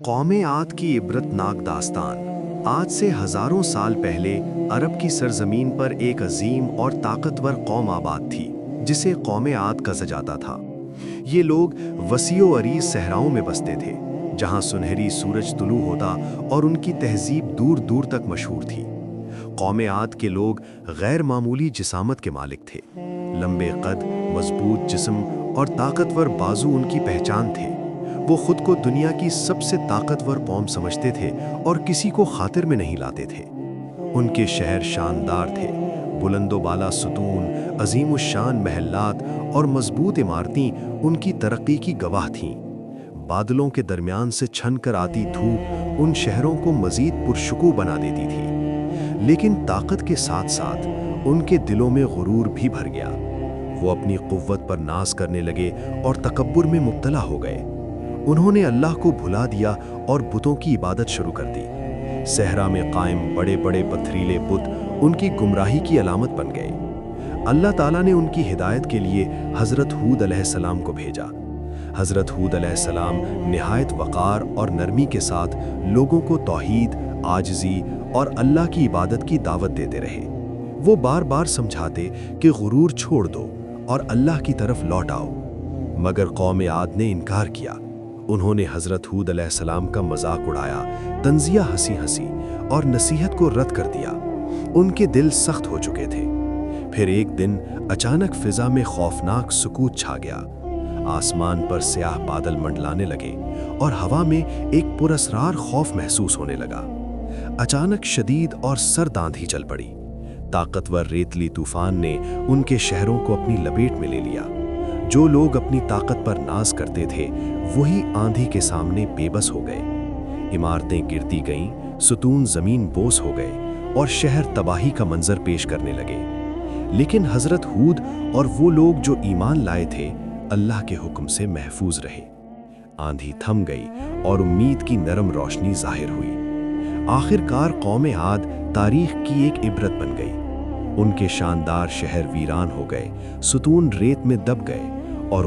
قوم عاد کی عبرتناک داستان۔ آج سے ہزاروں سال پہلے عرب کی سرزمین پر ایک عظیم اور طاقتور قوم آباد تھی جسے قوم عاد کہا جاتا تھا۔ یہ لوگ وسیع و عریض صحراؤں میں بستے تھے جہاں سنہری سورج طلوع ہوتا اور ان کی تہذیب دور دور تک مشہور تھی۔ قوم عاد کے لوگ غیر معمولی جسامت کے مالک تھے۔ لمبے قد، مضبوط جسم اور طاقتور بازو ان کی پہچان تھے۔ وہ خود کو دنیا کی سب سے طاقتور قوم سمجھتے تھے اور کسی کو خاطر میں نہیں لاتے تھے۔ ان کے شہر شاندار تھے، بلند و بالا ستون، عظیم الشان محلات اور مضبوط عمارتیں ان کی ترقی کی گواہ تھیں۔ بادلوں کے درمیان سے چھن کر آتی دھوپ ان شہروں کو مزید پرشکوہ بنا دیتی تھی، لیکن طاقت کے ساتھ ساتھ ان کے دلوں میں غرور بھی بھر گیا۔ وہ اپنی قوت پر ناز کرنے لگے اور تکبر میں مبتلا ہو گئے۔ انہوں نے اللہ کو بھلا دیا اور بتوں کی عبادت شروع کر دی۔ صحرا میں قائم بڑے بڑے پتھریلے بت ان کی گمراہی کی علامت بن گئے۔ اللہ تعالیٰ نے ان کی ہدایت کے لیے حضرت ہود علیہ السلام کو بھیجا۔ حضرت ہود علیہ السلام نہایت وقار اور نرمی کے ساتھ لوگوں کو توحید، عاجزی اور اللہ کی عبادت کی دعوت دیتے رہے۔ وہ بار بار سمجھاتے کہ غرور چھوڑ دو اور اللہ کی طرف لوٹ آؤ، مگر قوم عاد نے انکار کیا۔ انہوں نے حضرت ہود علیہ السلام کا مذاق اڑایا، طنزیہ ہنسی اور نصیحت کو رد کر دیا۔ ان کے دل سخت ہو چکے تھے۔ پھر ایک دن اچانک فضا میں خوفناک سکوت چھا گیا۔ آسمان پر سیاہ بادل منڈلانے لگے اور ہوا میں ایک پراسرار خوف محسوس ہونے لگا۔ اچانک شدید اور سرد آندھی چل پڑی۔ طاقتور ریتلی طوفان نے ان کے شہروں کو اپنی لپیٹ میں لے لیا۔ جو لوگ اپنی طاقت پر ناز کرتے تھے وہی آندھی کے سامنے بے بس ہو گئے۔ عمارتیں گرتی گئیں، ستون زمین بوس ہو گئے اور شہر تباہی کا منظر پیش کرنے لگے۔ لیکن حضرت ہود اور وہ لوگ جو ایمان لائے تھے اللہ کے حکم سے محفوظ رہے۔ آندھی تھم گئی اور امید کی نرم روشنی ظاہر ہوئی۔ آخر کار قوم عاد تاریخ کی ایک عبرت بن گئی۔ ان کے شاندار شہر ویران ہو گئے، ستون ریت میں دب گئے اور